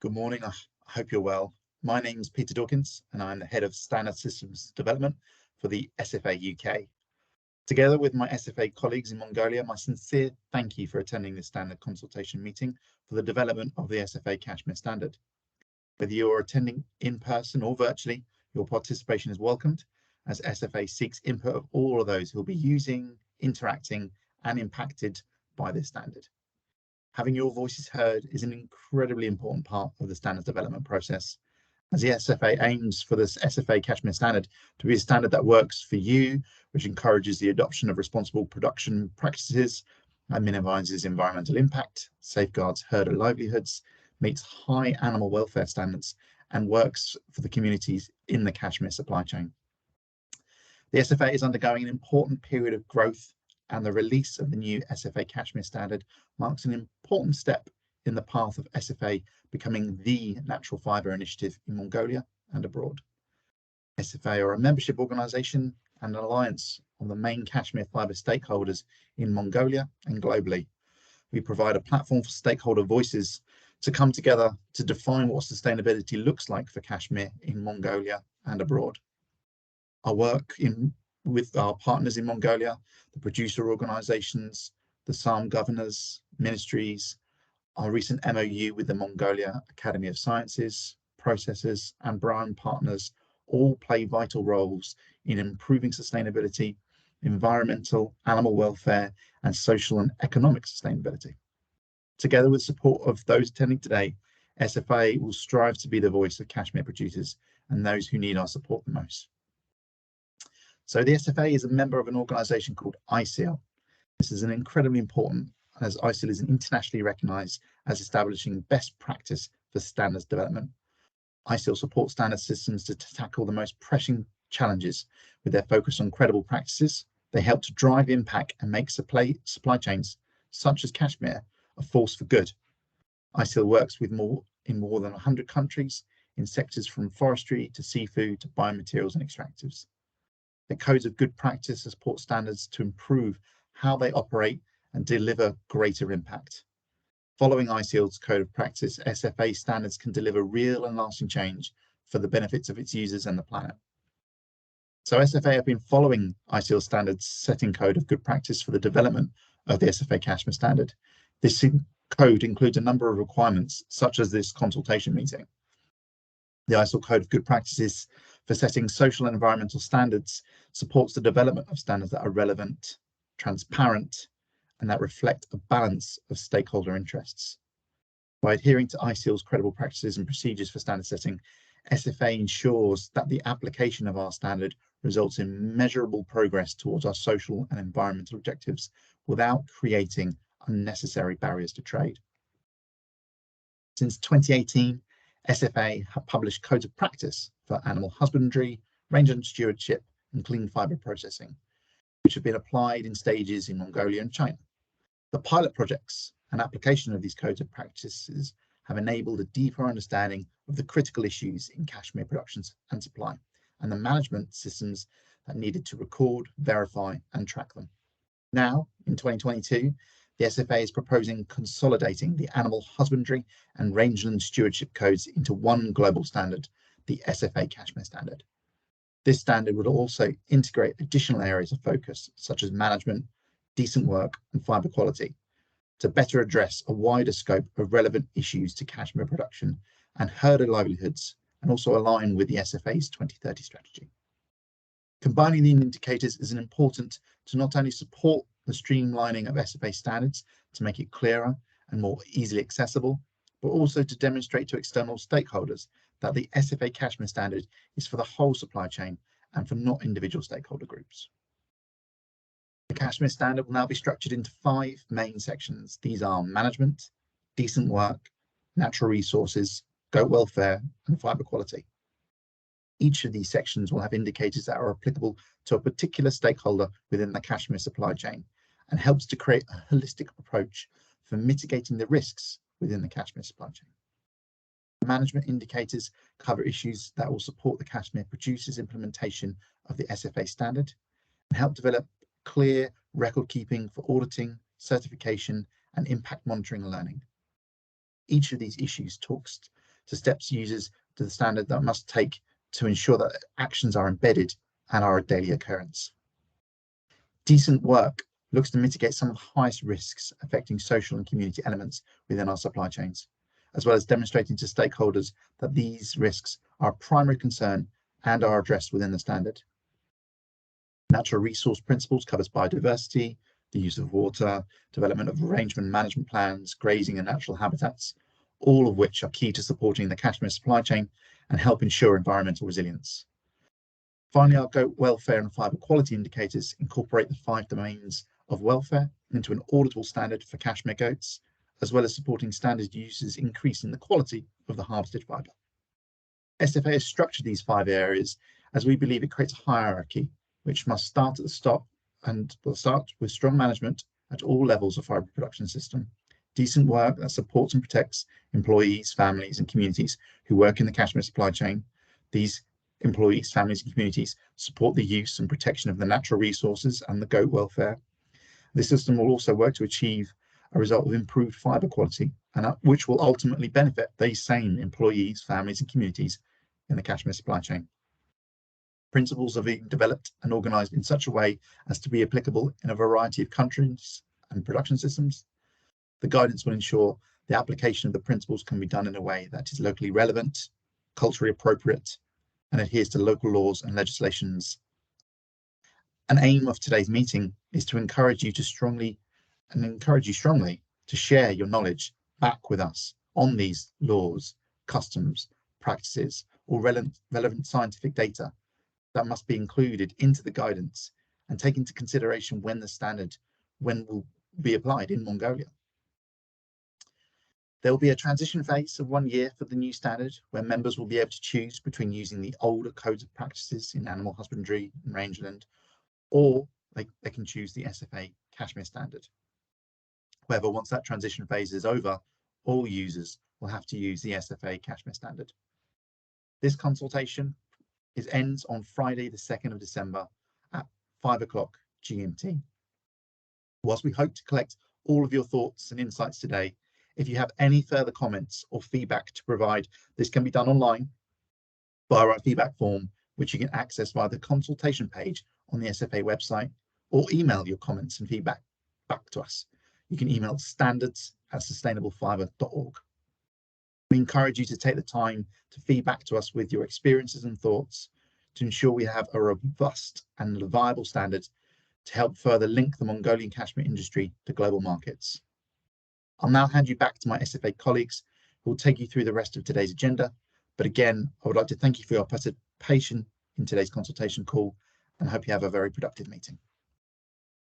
Good morning. I hope you're well. My name is Peter Doukins, and I'm the Head of Standard Systems Development for the SFA UK. Together with my SFA colleagues in Mongolia, my sincere thank you for attending this standard consultation meeting for the development of the SFA Cashmere Standard. Whether you're attending in person or virtually, your participation is welcomed, as SFA seeks input of all of those who will be using, interacting, and impacted by this standard. Having your voices heard is an incredibly important part of the standards development process, as the SFA aims for this SFA Cashmere Standard to be a standard that works for you, which encourages the adoption of responsible production practices and minimises environmental impact, safeguards herder livelihoods, meets high animal welfare standards, and works for the communities in the cashmere supply chain. The SFA is undergoing an important period of growth, and the release of the new SFA Cashmere Standard marks an important step in the path of SFA becoming the natural fibre initiative in Mongolia and abroad. SFA are a membership organisation and an alliance of the main cashmere fibre stakeholders in Mongolia and globally. We provide a platform for stakeholder voices to come together to define what sustainability looks like for cashmere in Mongolia and abroad. Our work with our partners in Mongolia, the producer organisations, the SAM governors, ministries, our recent MOU with the Mongolia Academy of Sciences, processors and brand partners all play vital roles in improving sustainability, environmental, animal welfare, and social and economic sustainability. Together with support of those attending today, SFA will strive to be the voice of cashmere producers and those who need our support the most. So the SFA is a member of an organisation called ICL. This is an incredibly important, as ICL is internationally recognised as establishing best practice for standards development. ICL supports standard systems to tackle the most pressing challenges with their focus on credible practices. They help to drive impact and make supply chains, such as cashmere, a force for good. ICL works with more than 100 countries in sectors from forestry to seafood to biomaterials and extractives. The codes of good practice support standards to improve how they operate and deliver greater impact. Following ICL's code of practice, SFA standards can deliver real and lasting change for the benefits of its users and the planet. So SFA have been following ICL standards setting code of good practice for the development of the SFA Cashmere Standard. This code includes a number of requirements, such as this consultation meeting. The ICL Code of Good Practices for setting social and environmental standards supports the development of standards that are relevant, transparent, and that reflect a balance of stakeholder interests. By adhering to ICL's credible practices and procedures for standard setting, SFA ensures that the application of our standard results in measurable progress towards our social and environmental objectives without creating unnecessary barriers to trade. Since 2018, SFA have published codes of practice for animal husbandry, rangeland stewardship, and clean fibre processing, which have been applied in stages in Mongolia and China. The pilot projects and application of these codes of practices have enabled a deeper understanding of the critical issues in cashmere production and supply, and the management systems that needed to record, verify, and track them. Now, in 2022, the SFA is proposing consolidating the animal husbandry and rangeland stewardship codes into one global standard, the SFA Cashmere Standard. This standard would also integrate additional areas of focus, such as management, decent work, and fibre quality, to better address a wider scope of relevant issues to cashmere production and herder livelihoods, and also align with the SFA's 2030 strategy. Combining these indicators is important to not only support the streamlining of SFA standards to make it clearer and more easily accessible, but also to demonstrate to external stakeholders that the SFA Cashmere Standard is for the whole supply chain and for not individual stakeholder groups. The Cashmere Standard will now be structured into 5 main sections. These are management, decent work, natural resources, goat welfare, and fibre quality. Each of these sections will have indicators that are applicable to a particular stakeholder within the cashmere supply chain and helps to create a holistic approach for mitigating the risks within the cashmere supply chain. Management indicators cover issues that will support the cashmere producers' implementation of the SFA standard and help develop clear record keeping for auditing, certification, and impact monitoring and learning. Each of these issues talks to steps users to the standard that must take to ensure that actions are embedded and are a daily occurrence. Decent work looks to mitigate some of the highest risks affecting social and community elements within our supply chains, as well as demonstrating to stakeholders that these risks are a primary concern and are addressed within the standard. Natural resource principles covers biodiversity, the use of water, development of arrangement management plans, grazing and natural habitats, all of which are key to supporting the cashmere supply chain and help ensure environmental resilience. Finally, our goat welfare and fibre quality indicators incorporate the 5 domains of welfare into an auditable standard for cashmere goats, as well as supporting standard uses increasing the quality of the harvested fibre. SFA has structured these 5 areas as we believe it creates a hierarchy which must start at the top and will start with strong management at all levels of fibre production system, decent work that supports and protects employees, families and communities who work in the cashmere supply chain. These employees, families and communities support the use and protection of the natural resources and the goat welfare. This system will also work to achieve a result of improved fibre quality, and which will ultimately benefit these same employees, families and communities in the cashmere supply chain. Principles are being developed and organised in such a way as to be applicable in a variety of countries and production systems. The guidance will ensure the application of the principles can be done in a way that is locally relevant, culturally appropriate, and adheres to local laws and legislations. An aim of today's meeting is to encourage you strongly to share your knowledge back with us on these laws, customs, practices, or relevant scientific data that must be included into the guidance and take into consideration when will be applied in Mongolia. There will be a transition phase of 1 year for the new standard, where members will be able to choose between using the older codes of practices in animal husbandry and rangeland, or they can choose the SFA Cashmere Standard. However, once that transition phase is over, all users will have to use the SFA Cashmere Standard. This consultation ends on Friday the 2nd of December at 5 o'clock GMT. Whilst we hope to collect all of your thoughts and insights today, if you have any further comments or feedback to provide, this can be done online via our feedback form, which you can access via the consultation page on the SFA website, or email your comments and feedback back to us. You can email standards@sustainablefibre.org. We encourage you to take the time to feedback to us with your experiences and thoughts to ensure we have a robust and viable standard to help further link the Mongolian cashmere industry to global markets. I'll now hand you back to my SFA colleagues who will take you through the rest of today's agenda. But again, I would like to thank you for your participation in today's consultation call and I hope you have a very productive meeting.